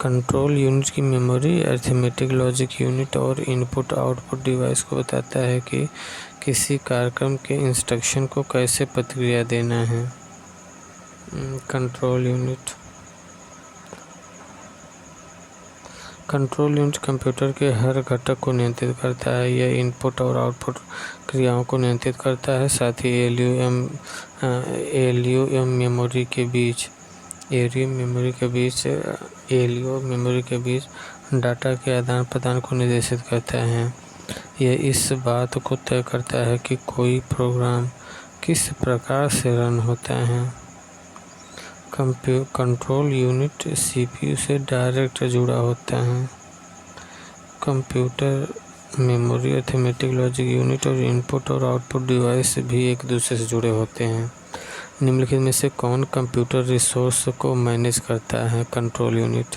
कंट्रोल यूनिट की मेमोरी अरिथमेटिक लॉजिक यूनिट और इनपुट आउटपुट डिवाइस को बताता है कि किसी कार्यक्रम के इंस्ट्रक्शन को कैसे प्रतिक्रिया देना है। कंट्रोल यूनिट कंप्यूटर के हर घटक को नियंत्रित करता है। यह इनपुट और आउटपुट क्रियाओं को नियंत्रित करता है। साथ ही एएलयू एवं मेमोरी के बीच एरियो मेमोरी के बीच एलियो मेमोरी के बीच डाटा के आदान प्रदान को निर्देशित करता है। यह इस बात को तय करता है कि कोई प्रोग्राम किस प्रकार से रन होता है। कंट्रोल यूनिट सीपीयू से डायरेक्ट जुड़ा होता है। Computer memory, arithmetic logic unit और इनपुट और आउटपुट डिवाइस भी एक दूसरे से जुड़े होते हैं। निम्नलिखित में से कौन कंप्यूटर रिसोर्स को मैनेज करता है? Control unit.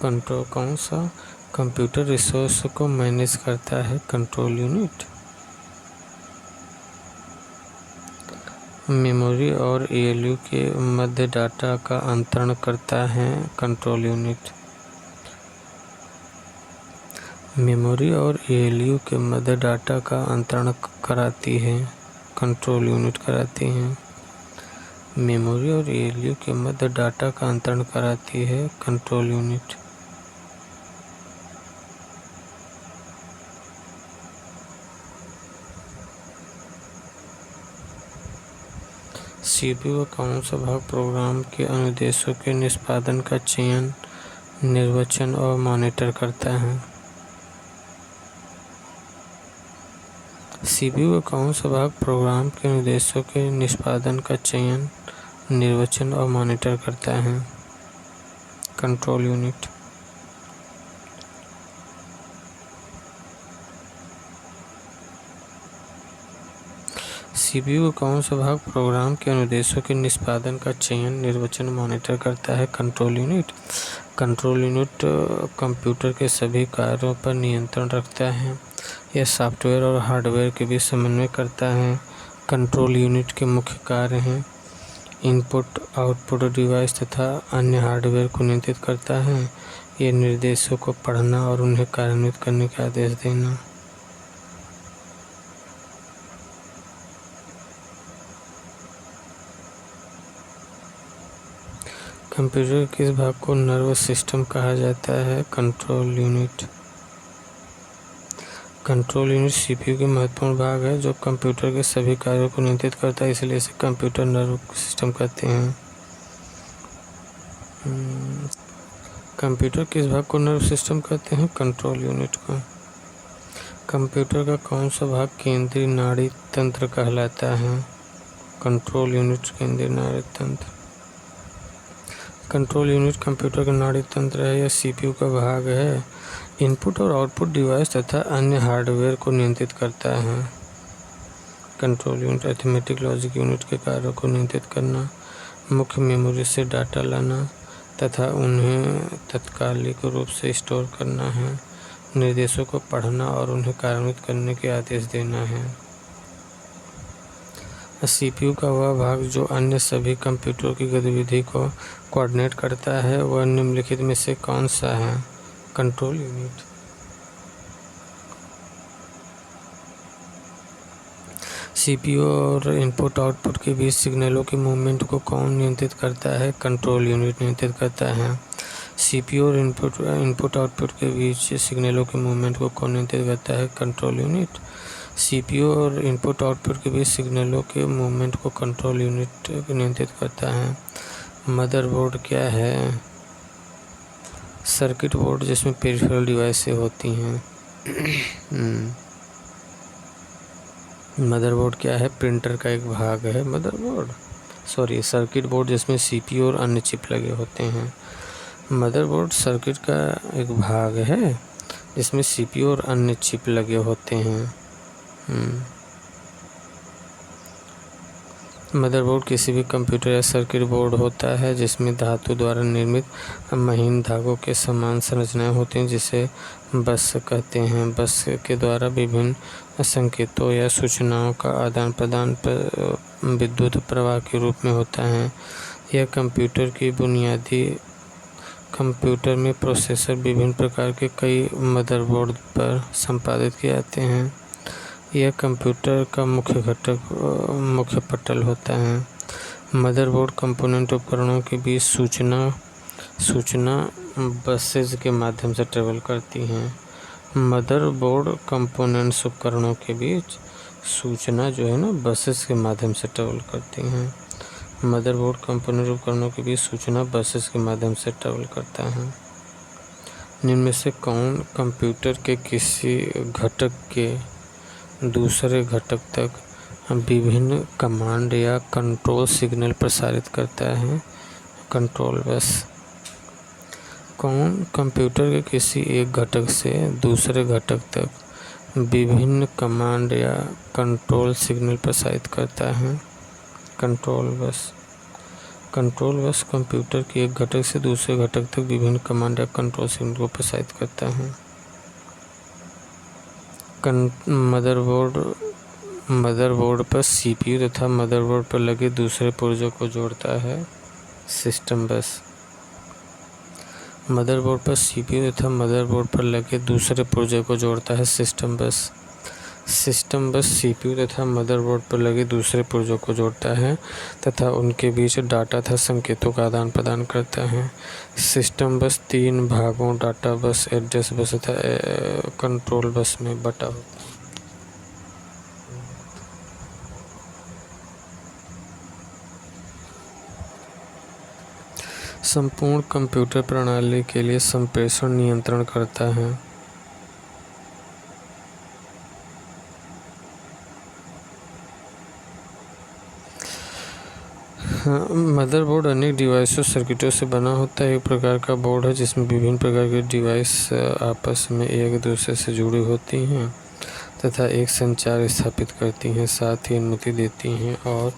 कौन सा कंप्यूटर रिसोर्स को मैनेज करता है? Control unit. मेमोरी और एएलयू के मध्य डाटा का अंतरण करता है कंट्रोल यूनिट। मेमोरी और एएलयू के मध्य डाटा का अंतरण कराती है कंट्रोल यूनिट कराती है। मेमोरी और एएलयू के मध्य डाटा का अंतरण कराती है कंट्रोल यूनिट। सीपीयू का कौन सा भाग प्रोग्राम के अनुदेशों के निष्पादन का चयन, निर्वचन और मॉनिटर करता है? सीपीयू का कौन सा भाग प्रोग्राम के निर्देशों के निष्पादन का चयन, निर्वचन और मॉनिटर करता है? Control unit. सीपीयू का कौन सा भाग प्रोग्राम के अनुदेशों के निष्पादन का चयन, निर्वचन, मॉनिटर करता है? Control unit. Control unit computer के सभी कार्यों पर नियंत्रण रखता है। यह सॉफ्टवेयर और हार्डवेयर के बीच समन्वय करता है। कंट्रोल यूनिट के मुख्य कार्य हैं: इनपुट आउटपुट डिवाइस तथा अन्य हार्डवेयर को नियंत्रित करता है। यह निर्देशों को पढ़ना और उन्हें कार्यान्वित करने के आदेश देना। कंप्यूटर के किस भाग को नर्वस सिस्टम कहा जाता है? Control unit. Control unit CPU के महत्वपूर्ण भाग है जो कंप्यूटर के सभी कार्यों को नियंत्रित करता है, इसलिए इसे कंप्यूटर नर्व सिस्टम कहते हैं। कंप्यूटर किस भाग को नर्व सिस्टम कहते हैं? कंट्रोल यूनिट को। कंप्यूटर का कौन सा भाग केंद्रीय नाड़ी तंत्र कहलाता है? कंट्रोल यूनिट केंद्रीय नाड़ी तंत्र। कंट्रोल यूनिट कंप्यूटर का नाड़ी तंत्र है। यह सीपीयू का भाग है। इनपुट और आउटपुट डिवाइस तथा अन्य हार्डवेयर को नियंत्रित करता है। Control unit arithmetic logic unit के कार्यों को नियंत्रित करना, मुख्य मेमोरी से डाटा लाना तथा उन्हें तात्कालिक रूप से स्टोर करना है। निर्देशों को पढ़ना और उन्हें कार्यान्वित करने के आदेश देना है। सीपीयू का वह भाग जो अन्य सभी कंप्यूटर की गतिविधि को कोऑर्डिनेट करता है वह निम्नलिखित में से कौन सा है? Control unit. सीपीयू और इनपुट आउटपुट के बीच सिग्नलों के मूवमेंट को कौन नियंत्रित करता है? कंट्रोल यूनिट नियंत्रित करता है। सीपीयू और इनपुट आउटपुट के बीच सिग्नलों के मूवमेंट को कौन नियंत्रित करता है? Control unit. सीपीयू और इनपुट आउटपुट के बीच सिग्नलों के मूवमेंट को कंट्रोल यूनिट नियंत्रित करता है। मदरबोर्ड क्या है? सर्किट बोर्ड जिसमें पेरिफेरल डिवाइसें होती हैं। मदरबोर्ड क्या है? प्रिंटर का एक भाग है मदरबोर्ड। सर्किट बोर्ड जिसमें सीपीयू और अन्य चिप लगे होते हैं। मदरबोर्ड सर्किट का एक भाग है जिसमें सीपीयू और अन्य चिप लगे होते हैं। मदरबोर्ड किसी भी कंप्यूटर या सर्किट बोर्ड होता है जिसमें धातु द्वारा निर्मित महीन धागों के समान संरचनाएं होती हैं, जिसे बस कहते हैं। बस के द्वारा विभिन्न संकेतों या सूचनाओं का आदान प्रदान विद्युत प्रवाह के रूप में होता है। यह कंप्यूटर में प्रोसेसर विभिन्न प्रकार के कई मदरबोर्ड पर संपादित किए जाते हैं। यह कंप्यूटर का मुख्य पटल होता है। मदरबोर्ड कंपोनेंट उपकरणों के बीच सूचना बसेज के माध्यम से ट्रेवल करती हैं। मदरबोर्ड कंपोनेंट्स उपकरणों के बीच सूचना बसेज के माध्यम से ट्रेवल करती हैं। मदरबोर्ड कंपोनेंट उपकरणों के बीच सूचना बसेस के माध्यम से ट्रेवल करता है। निम्न में से कौन कंप्यूटर के किसी घटक के दूसरे घटक तक विभिन्न कमांड या कंट्रोल सिग्नल प्रसारित करता है? Control bus. कौन कंप्यूटर के किसी एक घटक से दूसरे घटक तक विभिन्न कमांड या कंट्रोल सिग्नल प्रसारित करता है? Control bus. Control bus computer के एक घटक से दूसरे घटक तक विभिन्न कमांड या कंट्रोल सिग्नल को प्रसारित करता है। मदरबोर्ड पर सीपीयू तथा मदरबोर्ड पर लगे दूसरे पुर्जों को जोड़ता है सिस्टम बस। मदरबोर्ड पर सीपीयू तथा मदरबोर्ड पर लगे दूसरे पुर्जे को जोड़ता है सिस्टम बस। सिस्टम बस सीपीयू तथा मदरबोर्ड पर लगे दूसरे पुर्जों को जोड़ता है तथा उनके बीच डाटा तथा संकेतों का आदान प्रदान करता है। सिस्टम बस 3 भागों डाटा बस, एड्रेस बस तथा कंट्रोल बस में बटा होता है। संपूर्ण कंप्यूटर प्रणाली के लिए संप्रेषण नियंत्रण करता है। मदरबोर्ड अनेक डिवाइसों सर्किटों से बना होता है। एक प्रकार का बोर्ड है जिसमें विभिन्न प्रकार के डिवाइस आपस में एक दूसरे से जुड़ी होती हैं तथा एक संचार स्थापित करती हैं, साथ ही अनुमति देती हैं और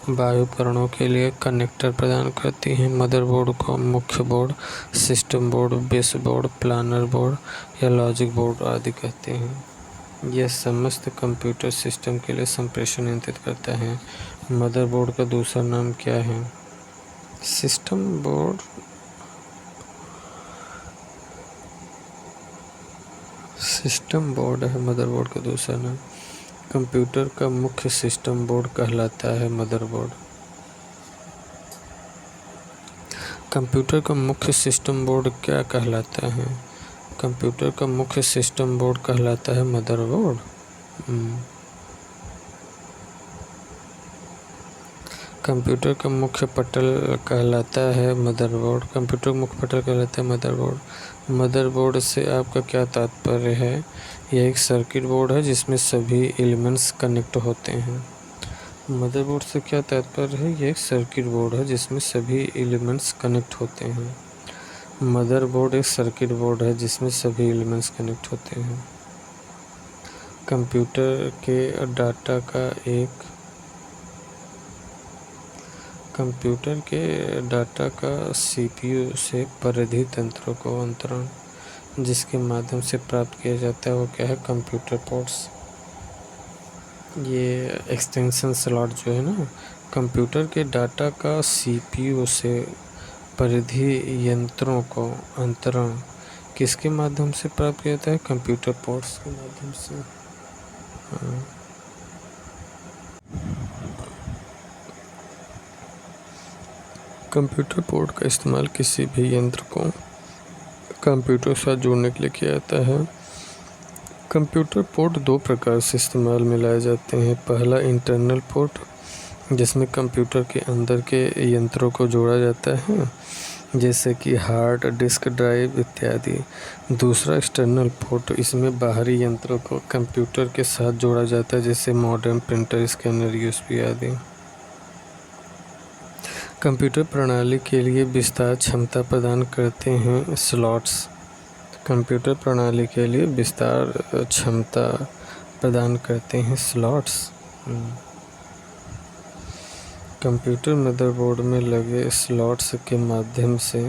बाह्य उपकरणों के लिए कनेक्टर प्रदान करती हैं। मदरबोर्ड को मुख्य board, system board, base board, planar board या लॉजिक बोर्ड आदि कहते हैं। यह समस्त कंप्यूटर सिस्टम के लिए संप्रेषण नियंत्रित करता है। मदरबोर्ड का दूसरा नाम क्या है? System board. सिस्टम बोर्ड है मदरबोर्ड का दूसरा नाम। कंप्यूटर का मुख्य सिस्टम बोर्ड कहलाता है मदरबोर्ड। कंप्यूटर का मुख्य सिस्टम बोर्ड क्या कहलाता है? कंप्यूटर का मुख्य सिस्टम बोर्ड कहलाता है मदरबोर्ड। कंप्यूटर का मुख्य पटल कहलाता है मदरबोर्ड। कंप्यूटर का मुख्य पटल कहलाता है मदरबोर्ड। मदरबोर्ड से आपका क्या तात्पर्य है? यह एक सर्किट बोर्ड है जिसमें सभी एलिमेंट्स कनेक्ट होते हैं। मदरबोर्ड से क्या तात्पर्य है? यह एक सर्किट बोर्ड है जिसमें सभी एलिमेंट्स कनेक्ट होते हैं। मदरबोर्ड एक सर्किट बोर्ड है जिसमें सभी एलिमेंट्स कनेक्ट होते हैं। कंप्यूटर के डाटा का सीपीयू से परिधि तंत्रों को अंतरण जिसके माध्यम से प्राप्त किया जाता है वो क्या है? Computer ports. ये एक्सटेंशन स्लॉट जो है ना, कंप्यूटर के डाटा का सीपीयू से परिधि यंत्रों को अंतरण किसके माध्यम से प्राप्त किया जाता है? कंप्यूटर पोर्ट्स के माध्यम से। कंप्यूटर पोर्ट का इस्तेमाल किसी भी यंत्र को कंप्यूटर के साथ जोड़ने के लिए किया जाता है। कंप्यूटर पोर्ट 2 प्रकार से इस्तेमाल में लाए जाते हैं। पहला इंटरनल पोर्ट जिसमें कंप्यूटर के अंदर के यंत्रों को जोड़ा जाता है जैसे कि हार्ड डिस्क ड्राइव इत्यादि। दूसरा एक्सटर्नल पोर्ट, इसमें बाहरी यंत्रों को कंप्यूटर के साथ जोड़ा जाता है जैसे मॉडेम, प्रिंटर, स्कैनर, यूएसबी आदि। कंप्यूटर प्रणाली के लिए विस्तार क्षमता प्रदान करते हैं स्लॉट्स। कंप्यूटर प्रणाली के लिए विस्तार क्षमता प्रदान करते हैं स्लॉट्स। कंप्यूटर मदरबोर्ड में लगे स्लॉट्स के माध्यम से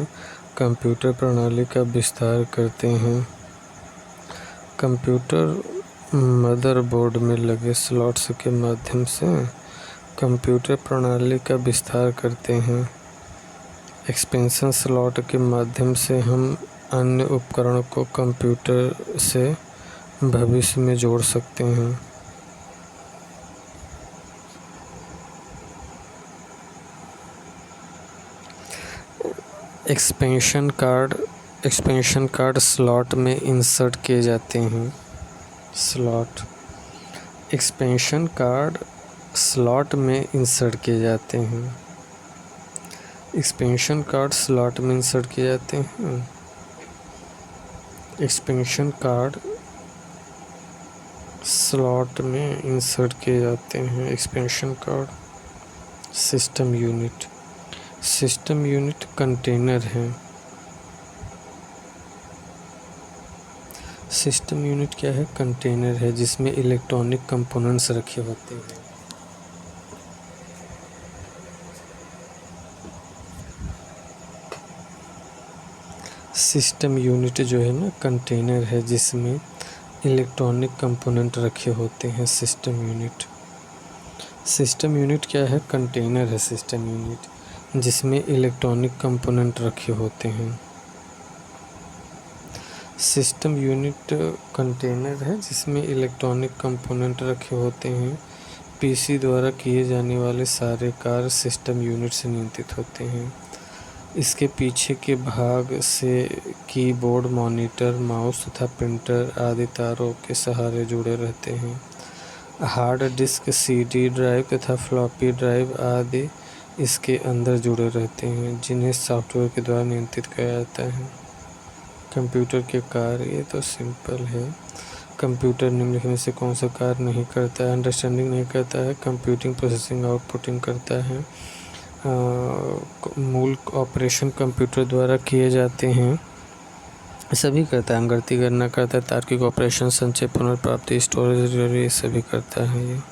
कंप्यूटर प्रणाली का विस्तार करते हैं। कंप्यूटर मदरबोर्ड में लगे स्लॉट्स के माध्यम से कंप्यूटर प्रणाली का विस्तार करते हैं। एक्सपेंशन स्लॉट के माध्यम से हम अन्य उपकरण को कंप्यूटर से भविष्य में जोड़ सकते हैं। एक्सपेंशन कार्ड स्लॉट में इंसर्ट किए जाते हैं। एक्सपेंशन कार्ड स्लॉट में इंसर्ट किए जाते हैं। एक्सपेंशन कार्ड स्लॉट में इंसर्ट किए जाते हैं। एक्सपेंशन कार्ड स्लॉट में इंसर्ट किए जाते हैं। Expansion card. System unit. System unit container है। सिस्टम यूनिट क्या है? कंटेनर है जिसमें इलेक्ट्रॉनिक कंपोनेंट्स रखे होते हैं। सिस्टम यूनिट जो है ना, कंटेनर है जिसमें इलेक्ट्रॉनिक कंपोनेंट रखे होते हैं। System unit. सिस्टम यूनिट क्या है? कंटेनर है सिस्टम यूनिट जिसमें इलेक्ट्रॉनिक कंपोनेंट रखे होते हैं। सिस्टम यूनिट कंटेनर है जिसमें इलेक्ट्रॉनिक कंपोनेंट रखे होते हैं। पीसी द्वारा किए जाने वाले सारे कार्य सिस्टम यूनिट से नियंत्रित होते हैं। इसके पीछे के भाग से कीबोर्ड, मॉनिटर, माउस तथा प्रिंटर आदि तारों के सहारे जुड़े रहते हैं। हार्ड डिस्क, सीडी ड्राइव तथा फ्लॉपी ड्राइव आदि इसके अंदर जुड़े रहते हैं जिन्हें सॉफ्टवेयर के द्वारा नियंत्रित किया जाता है। कंप्यूटर के कार्य, ये तो सिंपल है। कंप्यूटर निम्नलिखित में से कौन सा कार्य नहीं करता है? अंडरस्टैंडिंग नहीं करता है, कंप्यूटिंग, प्रोसेसिंग, आउटपुटिंग करता है। मूल ऑपरेशन कंप्यूटर द्वारा किए जाते हैं, सभी करता है। गणती गणना करता है, तार्किक ऑपरेशन, संचय, पुनर्प्राप्ति, स्टोरेज, ये सभी करता है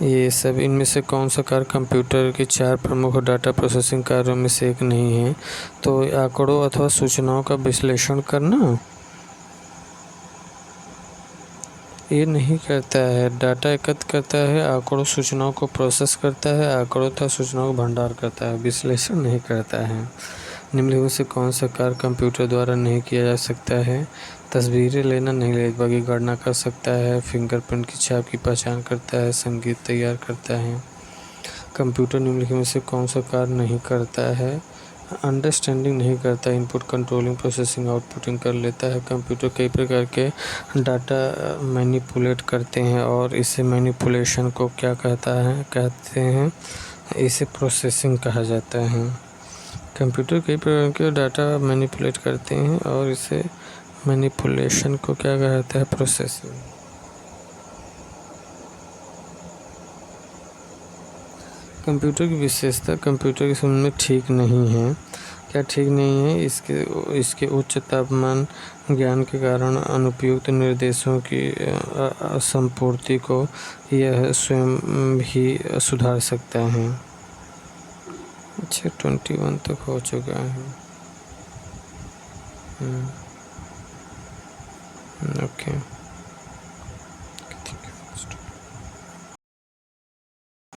ये सब। इनमें से कौन सा कार्य कंप्यूटर के 4 प्रमुख डाटा प्रोसेसिंग कार्यों में से एक नहीं है? तो आंकड़ों अथवा सूचनाओं का विश्लेषण करना ये नहीं करता है। डाटा एकत्र करता है, आंकड़ों सूचनाओं को प्रोसेस करता है, आंकड़ों तथा सूचनाओं का भंडार करता है, विश्लेषण नहीं करता है। निम्नलिखित में से कौन सा कार्य कंप्यूटर द्वारा नहीं किया जा सकता है? तस्वीरें लेना नहीं, ले बाकी गणना कर सकता है, फिंगरप्रिंट की छाप की पहचान करता है, संगीत तैयार करता है। कंप्यूटर निम्नलिखित में से कौन सा कार्य नहीं करता है? अंडरस्टैंडिंग नहीं करता, इनपुट, कंट्रोलिंग, प्रोसेसिंग, आउटपुटिंग कर लेता है। कंप्यूटर कई प्रकार के डाटा मैनिपुलेट करते हैं और इसे मैनिपुलेशन को क्या कहते हैं? इसे प्रोसेसिंग कहा जाता है। कंप्यूटर कई प्रकार के डाटा मैनिपुलेट करते हैं और इसे मैनिपुलेशन को क्या कहा जाता है? प्रोसेसिंग। कंप्यूटर की विशेषता कंप्यूटर की समझ में ठीक नहीं है। क्या ठीक नहीं है? इसके उच्च तापमान ज्ञान के कारण अनुपयुक्त निर्देशों की असंपूर्ति को यह स्वयं भी सुधार सकता है। अच्छा, 21 तक हो चुका है। ओके।